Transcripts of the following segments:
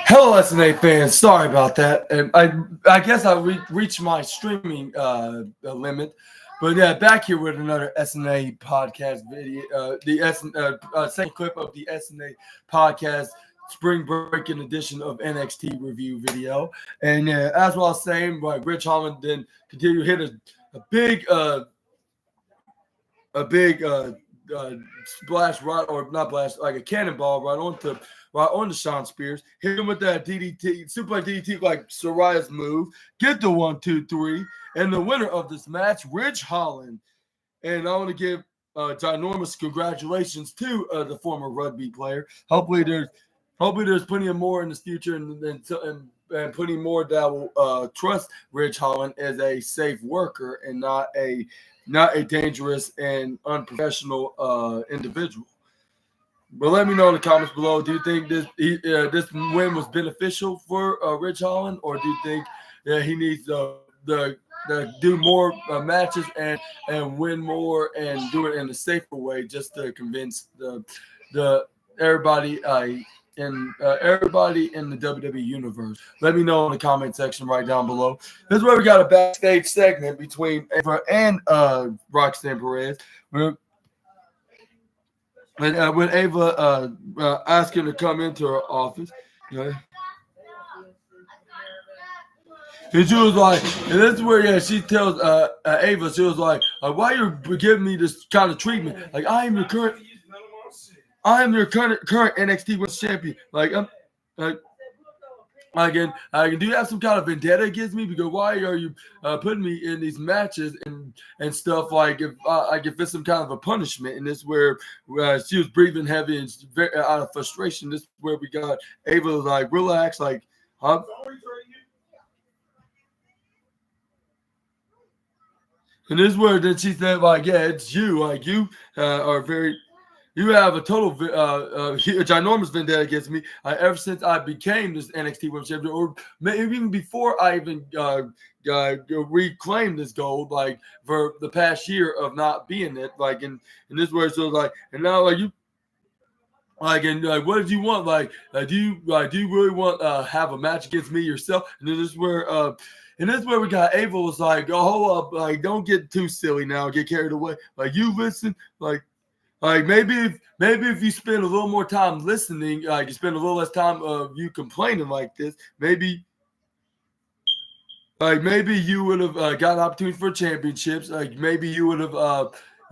Hello, SNA fans. Sorry about that. And I guess I reached my streaming limit, but yeah, back here with another SNA podcast video. Second clip of the SNA podcast Spring Breakin edition of NXT review video. And as I was saying, like Rich Holland then continue to hit a big a big splash right or not blast like a cannonball right onto Sean Spears. Hit him with that DDT, super DDT like Soraya's move. Get the 1, 2, 3, and the winner of this match, Rich Holland. And I want to give ginormous congratulations to the former rugby player. Hopefully there's plenty of more in the future and plenty more that will trust Rich Holland as a safe worker and not a dangerous and unprofessional individual. But let me know in the comments below. Do you think this win was beneficial for Rich Holland, or do you think he needs to do more matches and win more and do it in a safer way, just to convince the everybody everybody in the WWE universe? Let me know in the comment section right down below. This is where we got a backstage segment between Ava and Roxanne Perez. When Ava asked him to come into her office, and she was like, and this is where she tells Ava, she was like, why are you giving me this kind of treatment? Like, I am your current NXT Women's Champion. Like, do you have some kind of vendetta against me? Because why are you putting me in these matches and stuff? Like, if it's some kind of a punishment, and this is where she was breathing heavy and very out of frustration. This is where we got Ava like, relax, like, huh? And this is where then she said, like, yeah, it's you. Like, you are very. You have a total ginormous vendetta against me ever since I became this NXT Women's Champion, or maybe even before I even reclaimed this gold, like for the past year of not being it. Like, in this way, so like, and now like you. Like, and like, what did you want? Do you really want have a match against me yourself? And this is where we got Ava was like, oh, hold up, like, don't get too silly now, get carried away. Like, you listen, like maybe if you spend a little more time listening, like you spend a little less time of you complaining like this, maybe you would have got an opportunity for championships. Like, maybe you would have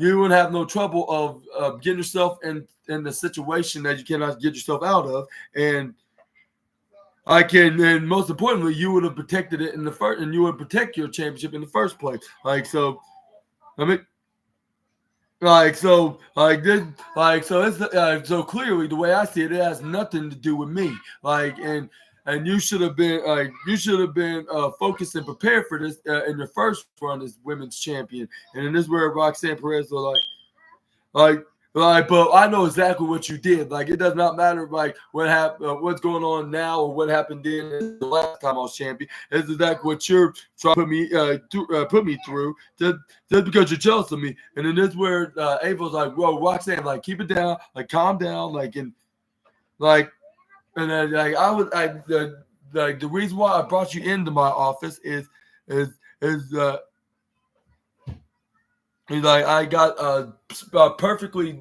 you wouldn't have no trouble of getting yourself in the situation that you cannot get yourself out of, and most importantly, you would have protected it in the first, and you would protect your championship in the first place. Like, so, I mean. So clearly the way I see it, it has nothing to do with me. Like, and you should have been focused and prepared for this in your first run as women's champion. And then this is where Roxanne Perez was but I know exactly what you did. Like, it does not matter like what happened, what's going on now, or what happened then the last time I was champion. It's exactly what you're trying to put me through, just because you're jealous of me. And then this is where Ava's like, "Whoa, Roxanne, like, keep it down, like, calm down, like, and then the reason why I brought you into my office is he's like, I got a perfectly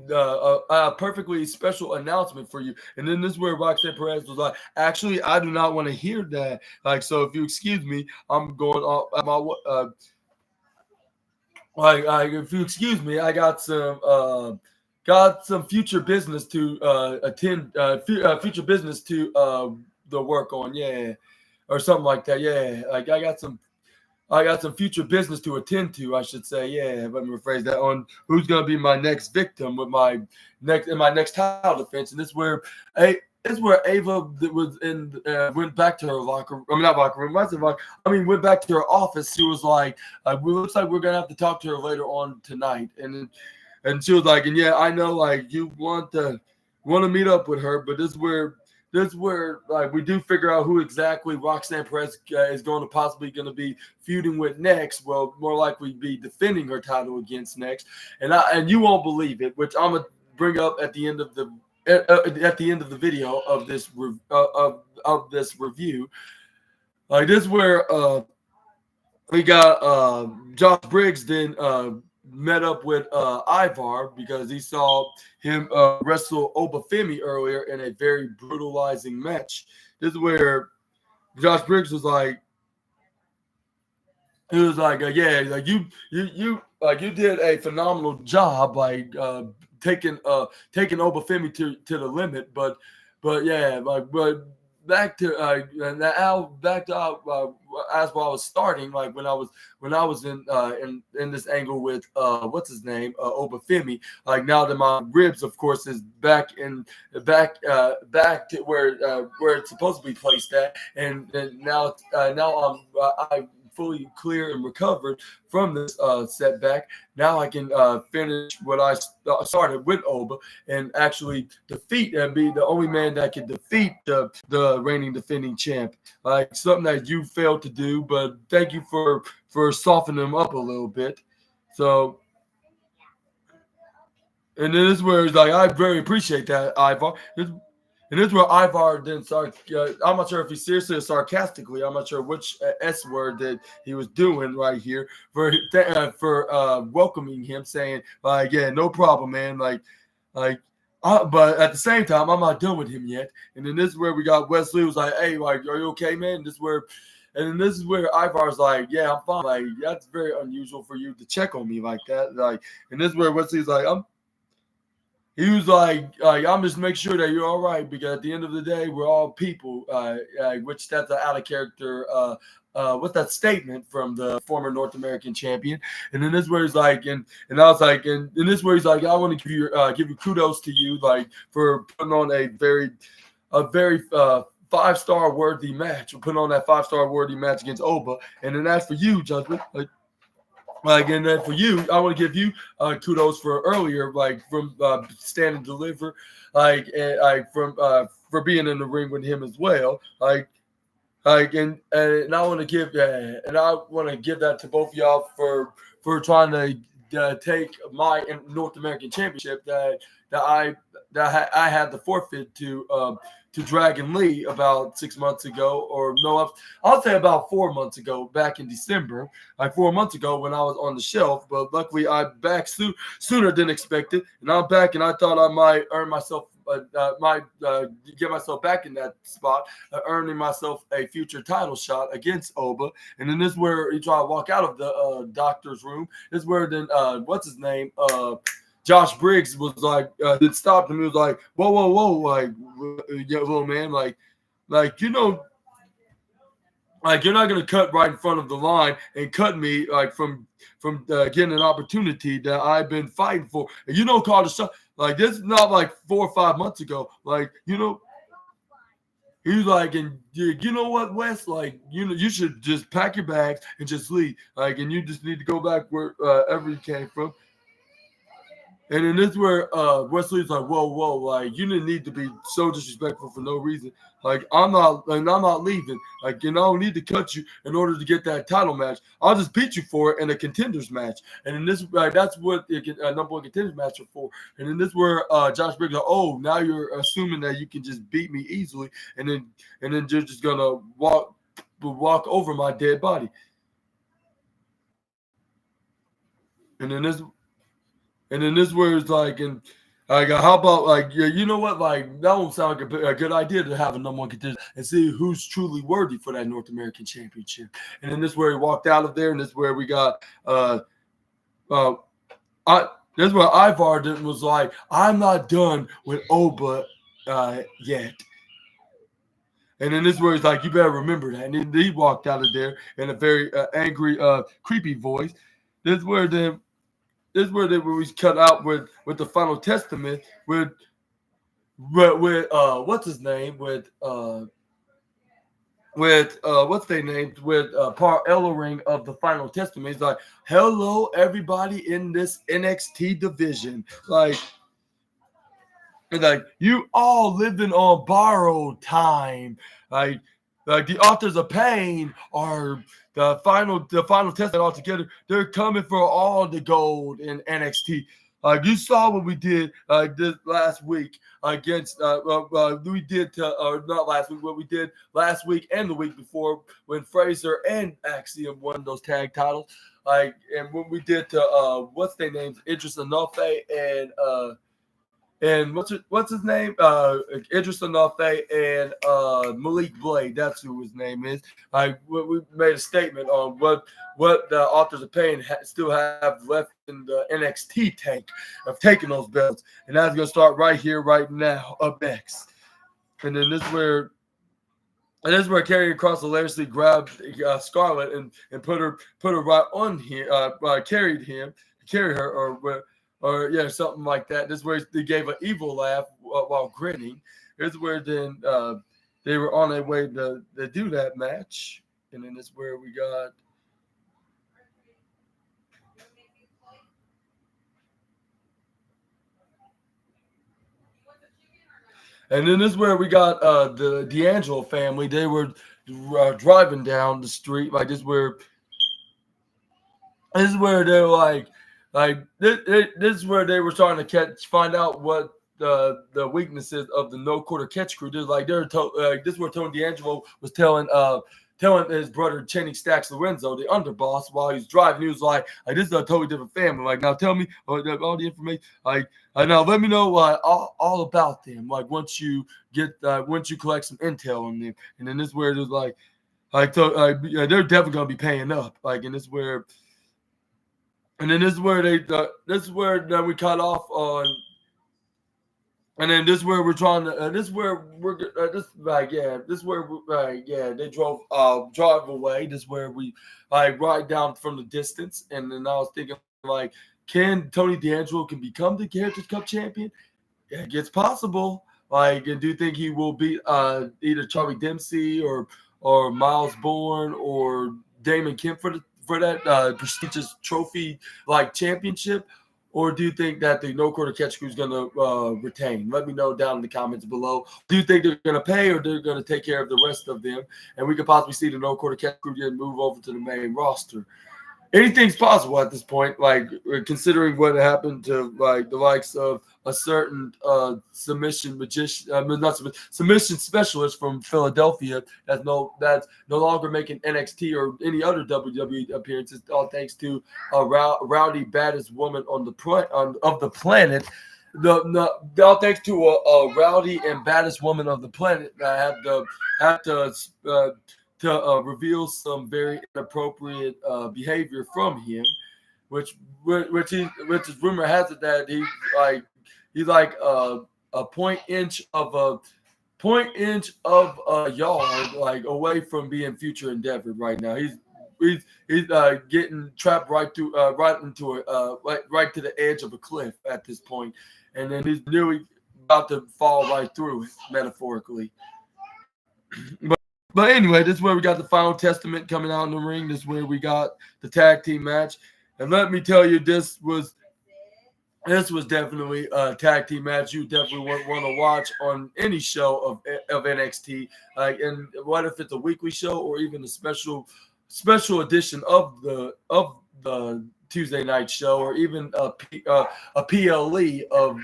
special announcement for you. And then this is where Roxanne Perez was like, actually, I do not want to hear that. Like, so if you excuse me, I'm going off at my if you excuse me, I got some future business to attend, future business to the work on, yeah, or something like that, yeah. Like, I got some future business to attend to, I should say. Yeah, let me rephrase that, on who's going to be my next victim with my next title defense. And this is where Ava went back to her locker room. I mean, not locker room. Went back to her office. She was like, looks like we're going to have to talk to her later on tonight. And she was like, and yeah, I know, like, you want to meet up with her, but this is where like we do figure out who exactly Roxanne Perez is possibly going to be feuding with next. Well, more likely be defending her title against next. And you won't believe it, which I'm gonna bring up at the end of the at the end of the video of this review, like this is where we got Josh Briggs then met up with Ivar because he saw him wrestle Obafemi earlier in a very brutalizing match. This is where Josh Briggs was like, he was like, yeah, like you did a phenomenal job, like taking Obafemi to the limit, but yeah, like but back to now back to as while I was starting, like when I was in this angle with what's his name Obafemi, like now that my ribs, of course, is back to where it's supposed to be placed at, and now I fully clear and recovered from this setback. Now I can finish what I started with Oba and actually defeat and be the only man that can defeat the reigning defending champ. Like something that you failed to do, but thank you for softening him up a little bit. So, and this is where it's like I very appreciate that, Ivar. And this is where Ivar then started. I'm not sure if he's seriously or sarcastically. I'm not sure which S word that he was doing right here for welcoming him, saying like, yeah, no problem, man. Like, but at the same time, I'm not done with him yet. And then this is where we got Wesley was like, hey, like, are you okay, man? And then this is where Ivar's like, yeah, I'm fine. Like, that's very unusual for you to check on me like that. Like, and this is where Wesley's like, he was like, I'm just make sure that you're all right because at the end of the day, we're all people, which that's an out of character. What's that statement from the former North American champion? And then this is where he's like, and I was like, and this is where he's like, I want to give you kudos to you, like for putting on a very 5-star worthy match, putting on that 5-star worthy match against Oba. And then as for you, Judgment, like, and then for you, I want to give you kudos for earlier, like from stand and deliver, like, and like from for being in the ring with him as well, like, and I want to give that to both of y'all for trying to take my North American Championship that I had to forfeit to Dragon Lee about 6 months ago, or no, I'll say about 4 months ago, back in December, like 4 months ago when I was on the shelf. But luckily, I'm back sooner than expected, and I'm back, and I thought I might earn myself, get myself back in that spot, earning myself a future title shot against Oba. And then this is where he tried to walk out of the doctor's room. This is where then what's his name? Josh Briggs was like, it stopped him. He was like, whoa, like, yeah, little man, like, you know, like you're not gonna cut right in front of the line and cut me like from getting an opportunity that I've been fighting for. And you know, call the shot. Like this is not like 4 or 5 months ago. Like you know, he was like, and you know what, Wes? Like you know, you should just pack your bags and just leave. Like, and you just need to go back wherever you came from. And then this is where Wesley's like, whoa, like you didn't need to be so disrespectful for no reason. Like I'm not leaving. Like you know, I don't need to cut you in order to get that title match. I'll just beat you for it in a contenders match. And then this, that's what number one contenders match are for. And then this is where Josh Briggs, like, oh, now you're assuming that you can just beat me easily, and then you're just gonna walk over my dead body. And then this. And then this where it's like, and like, how about like, yeah, you know what? Like, that won't sound like a good idea to have a number one contender and see who's truly worthy for that North American Championship. And then this where he walked out of there, and this where we got, this is where Ivar was like, I'm not done with Oba yet. And then this is where he's like, you better remember that. And then he walked out of there in a very angry, creepy voice. This is where then. This is where we cut out with the Final Testament with what's his name with what's their name with Par Ellering of the Final Testament. He's like, hello everybody in this NXT division, like you all living on borrowed time, like the authors of pain are the final testament altogether. They're coming for all the gold in NXT. You saw what we did this last week against we did or not last week, what we did last week and the week before when Fraser and Axiom won those tag titles. And when we did to what's their names, Idris Enofe and what's his name? Idris Enofe and Malik Blade. That's who his name is. We made a statement on what the authors of pain still have left in the NXT tank of taking those belts, and that's gonna start right here, right now, up next. And then this is where. And this is where Carrie Cross hilariously grabbed Scarlett and put her right on here, carried her, or yeah, something like that. This is where they gave an evil laugh while grinning. Here's where then they were on their way to do that match, and then this is where we got. And then this is where we got the D'Angelo family. They were driving down the street. Like this is where they're like this is where they were starting to find out what the weaknesses of the no quarter catch crew did. Like this is where Tony D'Angelo was telling his brother Channing Stacks Lorenzo, the underboss, while he was driving. He was like this is a totally different family. Like, now tell me all the information. Now let me know all about them. Like once you collect some intel on them. And then this is where it was they're definitely gonna be paying up. And this is where. And then this is where this is where we cut off on. And then this is where we're trying to. This is where we're. This is where they drive away. This is where we ride down from the distance. And then I was thinking can Tony D'Angelo can become the Heritage Cup champion? Yeah, it's possible. And do you think he will beat either Charlie Dempsey or Miles Bourne or Damon Kemp for that prestigious trophy championship? Or do you think that the no quarter catch crew is going to retain? Let me know down in the comments below. Do you think they're going to pay or they're going to take care of the rest of them? And we could possibly see the no quarter catch crew get move over to the main roster. Anything's possible at this point, considering what happened to the likes of a certain submission specialist from Philadelphia that's no longer making NXT or any other WWE appearances, all thanks to a rowdy baddest woman of the planet. All thanks to a rowdy and baddest woman of the planet that have to reveal some very inappropriate behavior from him, which is rumor has it that he's like a point inch of a yard away from being future endeavored right now. He's getting trapped right to the edge of a cliff at this point, and then he's nearly about to fall right through it, metaphorically. But anyway, this is where we got the Final Testament coming out in the ring. This is where we got the tag team match. And let me tell you, this was definitely a tag team match you definitely want to watch on any show of NXT. And what if it's a weekly show or even a special edition of the Tuesday night show, or even a PLE of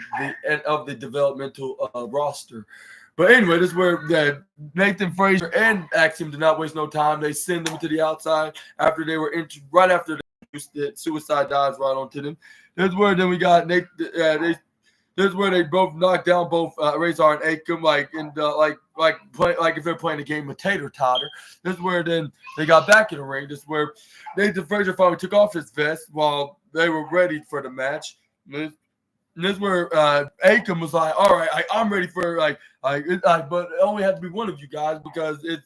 the developmental roster. But anyway, this is where Nathan Fraser and Axiom did not waste no time. They send them to the outside after they were right after the suicide dives right onto them. This is where then we got this is where they both knocked down both Razor and Akam if they're playing a game of tater totter. This is where then they got back in the ring. This is where Nathan Fraser finally took off his vest while they were ready for the match. This is where Akam was like, all right, I'm ready for but it only had to be one of you guys because in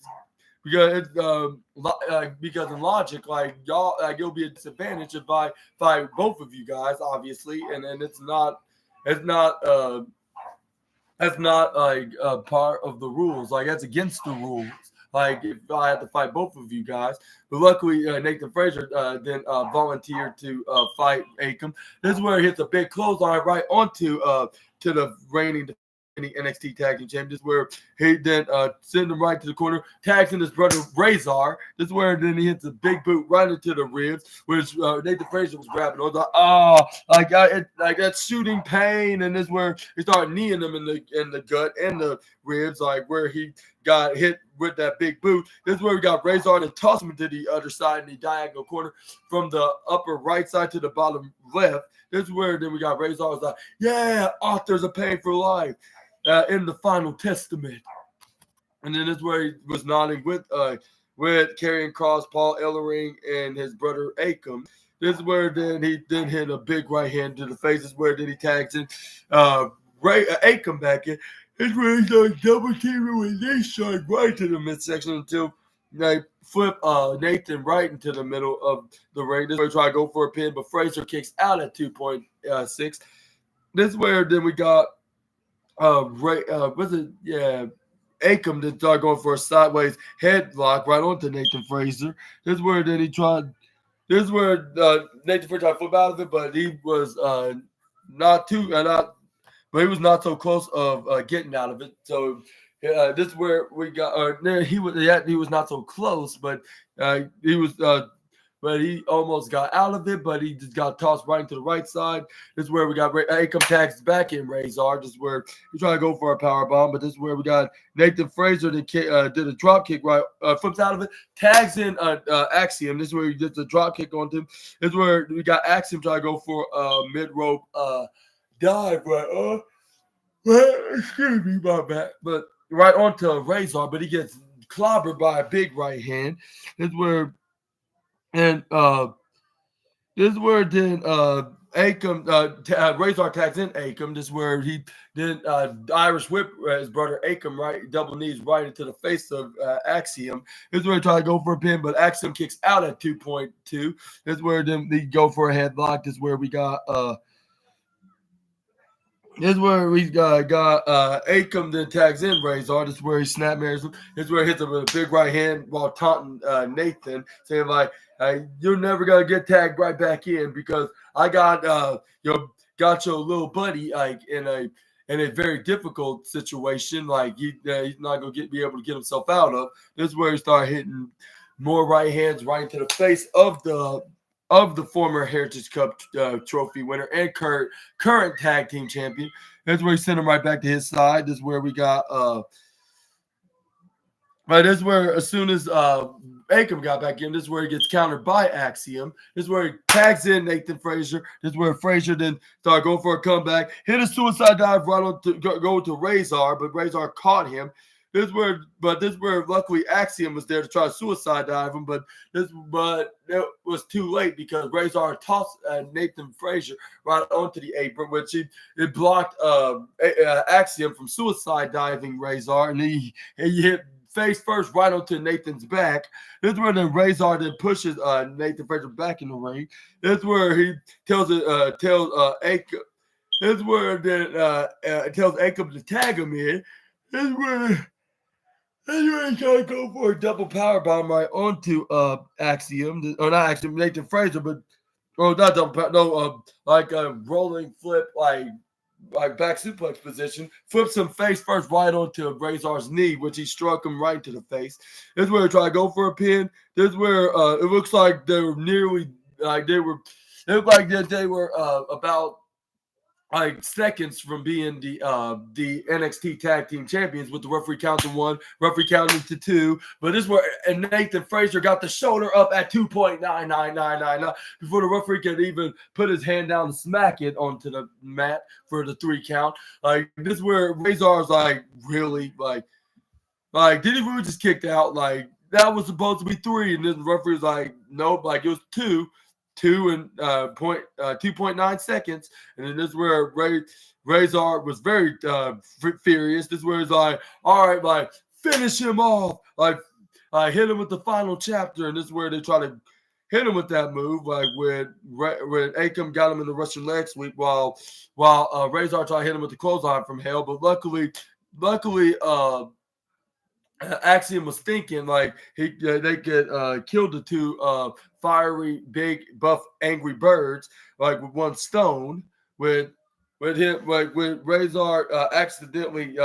logic, y'all, it'll be a disadvantage if I fight both of you guys, obviously, and then it's not a part of the rules. That's against the rules. If I had to fight both of you guys, but luckily Nathan Fraser then volunteered to fight Akam. This is where he hits a big clothesline right onto to the reigning defending NXT Tag Team Champions, where he then sent him right to the corner, tags in his brother Razor. This is where then he hits a big boot right into the ribs, which Nathan Frazer was grabbing. I was like, like that shooting pain, and this is where he started kneeing him in the gut and the ribs, like where he got hit with that big boot. This is where we got Razor and toss him to the other side in the diagonal corner from the upper right side to the bottom left. This is where then we got Razor was like, yeah, authors of pain for life in the final testament. And then this is where he was nodding with Karrion Kross, Paul Ellering, and his brother Akam. This is where then he then hit a big right hand to the face. This is where then he tags in Akam back in. This is where he's like double teaming with Nation right to the midsection until they flip Nathan right into the middle of the ring. This is where he try to go for a pin, but Frazer kicks out at 2.6. This is where then we got Akam to start going for a sideways headlock right onto Nathan Frazer. This is where then he tried. This is where Nathan Frazer tried to flip out of it, but he was not so close of getting out of it. So this is where we got. He was not so close, but he almost got out of it, but he just got tossed right into the right side. This is where we got Akam tags back in Razor. This is where he tried to go for a power bomb, but this is where we got Nathan Frazer that did a drop kick right, flips out of it, tags in Axiom. This is where he did the drop kick onto him. This is where we got Axiom trying to go for a mid rope dive right. Excuse me, my bad, but right onto Razor, but he gets clobbered by a big right hand. This is where. And this is where then Akam Razor tags in Akam. This is where he did Irish whip his brother Akam right, double knees right into the face of Axiom. This is where he tried to go for a pin, but Axiom kicks out at 2.2. This is where then they go for a headlock. This is where we got This is where we got Akam then tags in Razor. This is where he snap mirrors him. This is where he hits him with a big right hand while taunting Nathan, saying like, "You're never gonna get tagged right back in because I got your little buddy like in a very difficult situation. Like he's not gonna be able to get himself out of." This is where he started hitting more right hands right into the face of the former Heritage Cup trophy winner and current tag team champion. That's where he sent him right back to his side. This is where we got this is where as soon as Akam got back in, this is where he gets countered by Axiom. This is where he tags in Nathan Frazer. This is where Frazer then started going for a comeback, hit a suicide dive right on to go to Razor, but Razor caught him. This is where luckily Axiom was there to try to suicide dive him, but it was too late because Razor tossed Nathan Frazer right onto the apron, which it blocked Axiom from suicide diving Razor, and he hit face first right onto Nathan's back. This is where then Razor then pushes Nathan Frazer back in the ring. This is where he tells Akam. This is where then tells Akam to tag him in. This is where. He's trying to go for a double power bomb right onto Axiom, or not Axiom, Nathan Frazer, but not double power, no, like a rolling flip, like back suplex position, flips him face first right onto Razor's knee, which he struck him right to the face. This is where he tried to go for a pin. This is where it looks like they were about like seconds from being the NXT Tag Team Champions with the referee counting 1, referee counting to 2. But this is where Nathan Frazer got the shoulder up at 2.99999 before the referee could even put his hand down and smack it onto the mat for the 3 count. Like this is where Razor's like really like did he really just kicked out? Like that was supposed to be 3, and then the referee was like, nope, like it was 2 and 2.9 seconds, and then this is where Razor was very furious. This is where he's like, all right, like finish him off, like hit him with the final chapter, and this is where they try to hit him with that move, like when Akam got him in the Russian leg sweep, while Razor tried to hit him with the clothesline from hell, but luckily Axiom was thinking like they could kill the 2 fiery, big, buff, angry birds like with 1 stone. With with him, like with Razor accidentally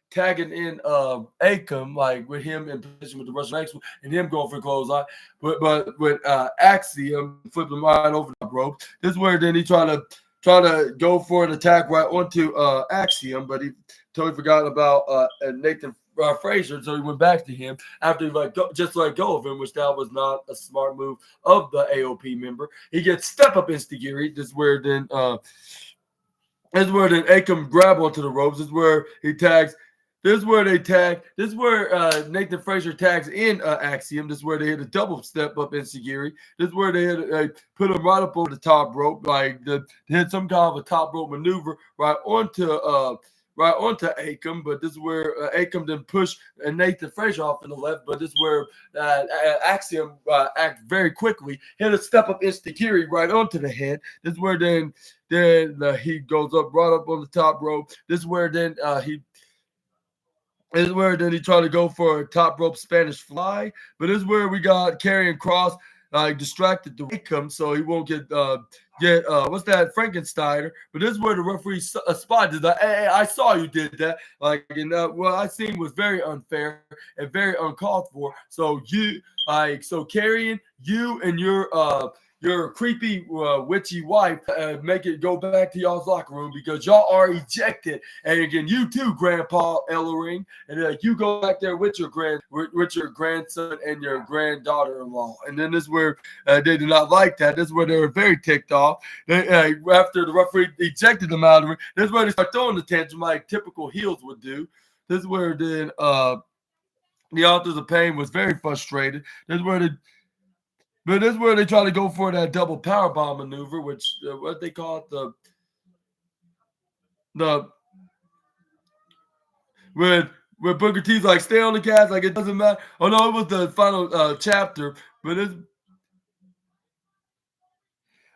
tagging in Akam, like with him in position with the Russian ankle and him going for clothesline, but with Axiom flipping him right over the rope. This is where then he try to go for an attack right onto Axiom, but he totally forgot about Nathan Frazier, so he went back to him after he just let go of him, which that was not a smart move of the AOP member. He gets step up instigiri. This is where then Akam grab onto the ropes. This is where he tags. This is where they tag. This is where Nathan Frazier tags in Axiom. This is where they hit a double step up instigiri. This is where they put him right up over the top rope, like they hit some kind of a top rope maneuver right onto Akam. But this is where Akam then pushed Nathan Frazier off in the left. But this is where Axiom act very quickly, hit a step up instigiri right onto the head. This is where then he goes up right up on the top rope. This is where then he tried to go for a top rope Spanish fly. But this is where we got Karrion Kross distracted the Akam, so he won't get what's that, Frankensteiner. But this is where the referee spotted that. Hey, I saw you did that. Like, and what I seen was very unfair and very uncalled for. So Karrion, you and your creepy witchy wife make it go back to y'all's locker room because y'all are ejected. And again, you too, Grandpa Ellering, and you go back there with your grandson and your granddaughter-in-law. And then this is where they did not like that. This is where they were very ticked off. After the referee ejected them out of the ring, this is where they start throwing the tantrum like typical heels would do. This is where then the Authors of Pain was very frustrated. This is where they try to go for that double powerbomb maneuver, which what they call it, when Booker T's like, stay on the gas, like it doesn't matter. Oh no, it was the final chapter, but it's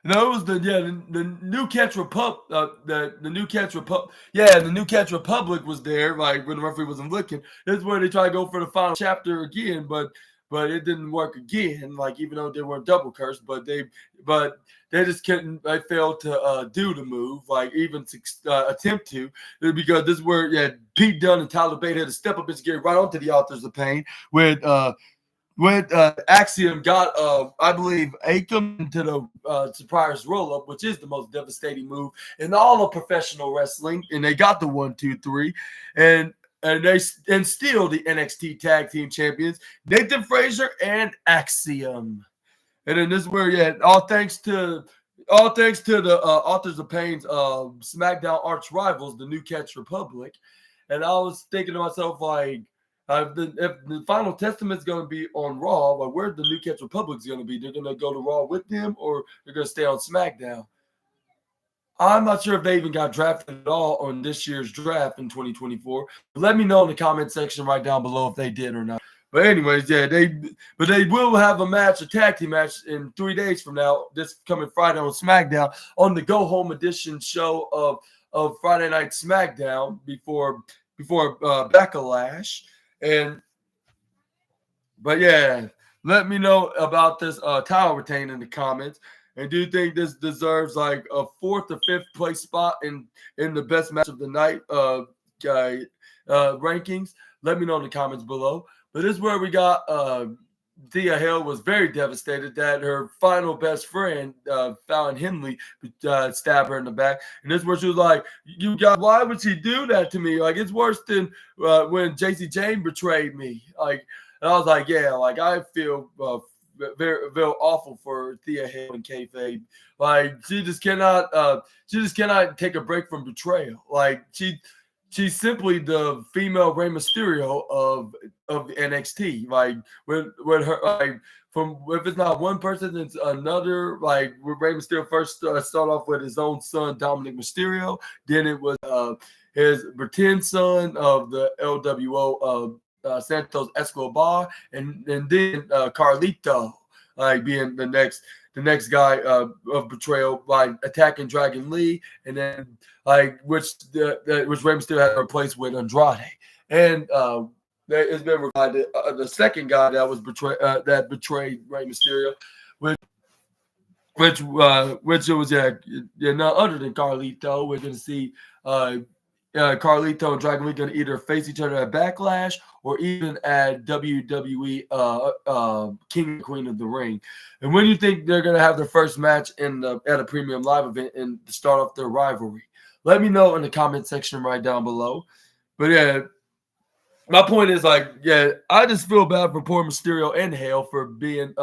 no, it was the New Catch Republic. The New Catch Republic. Yeah, the New Catch Republic was there. Like when the referee wasn't looking. This is where they try to go for the final chapter again, but it didn't work again. Like even though they weren't double cursed, but they just couldn't. They failed to do the move, like even attempt to, because this is where Pete Dunne and Tyler Bate had to step up his gear right onto the Authors of Pain with Axiom got, I believe, Akam into the surprise roll-up, which is the most devastating move in all of professional wrestling. And they got the 1, 2, 3. And still the NXT Tag Team Champions, Nathan Frazier and Axiom. And then this is where, all thanks to the Authors of Pain's SmackDown arch rivals, the New Catch Republic. And I was thinking to myself, like, if the Final Testament's going to be on Raw, like where the New Catch Republic's going to be? They're going to go to Raw with them, or they're going to stay on SmackDown. I'm not sure if they even got drafted at all on this year's draft in 2024. Let me know in the comment section right down below if they did or not. But anyways, they will have a tag team match in 3 days from now, this coming Friday on SmackDown, on the Go Home Edition show of Friday Night SmackDown before Backlash. But let me know about this title retain in the comments. And do you think this deserves like a 4th or 5th place spot in the best match of the night rankings? Let me know in the comments below. But this is where we got Thea Hale was very devastated that her final best friend, Fallon Henley, stabbed her in the back. And this is where she was like, why would she do that to me? Like, it's worse than when JC Jane betrayed me. Like, and I was like, I feel very, very awful for Thea Hale and kayfabe. Like, she just cannot take a break from betrayal. Like, she's simply the female Rey Mysterio of NXT. Like with her, like if it's not one person, it's another. Like with Rey Mysterio first start off with his own son Dominic Mysterio, then it was his pretend son of the LWO Santos Escobar, and then Carlito, like being the next guy of betrayal by attacking Dragon Lee, and then which Rey Mysterio had to replace with Andrade, and it's been replied the second guy that was betrayed Rey Mysterio, which which it was none other than Carlito. We're gonna see Carlito and Dragon Lee gonna either face each other at Backlash or even at WWE King and Queen of the Ring. And when do you think they're gonna have their first match at a premium live event and to start off their rivalry? Let me know in the comment section right down below. But yeah, my point is I just feel bad for poor Mysterio and Hale for being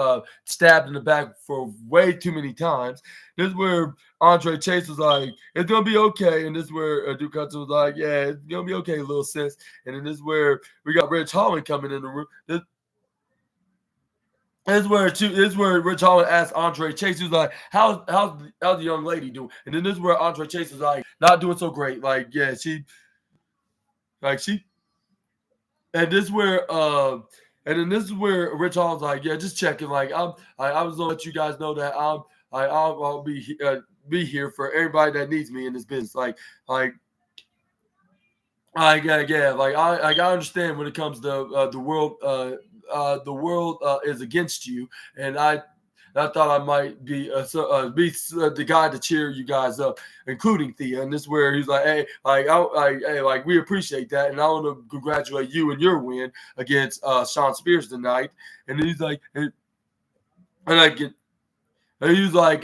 stabbed in the back for way too many times. This is where Andre Chase was like, "It's gonna be okay," and this is where Duke Hudson was like, "Yeah, it's gonna be okay, little sis." And then this is where we got Rich Holland coming in the room. This is where Rich Holland asked Andre Chase, he was like, how's the young lady doing? And then this is where Andre Chase was like, not doing so great. Like, yeah, she. And this is where and then this is where Rich Holland's like, yeah, just checking. Like I was gonna let you guys know that I'll be here for everybody that needs me in this business. I understand when it comes to the world is against you, and I thought I might be the guy to cheer you guys up, including Thea. And this is where he's like, "Hey, like we appreciate that, and I want to congratulate you and your win against Shawn Spears tonight." And he's like, and he was like,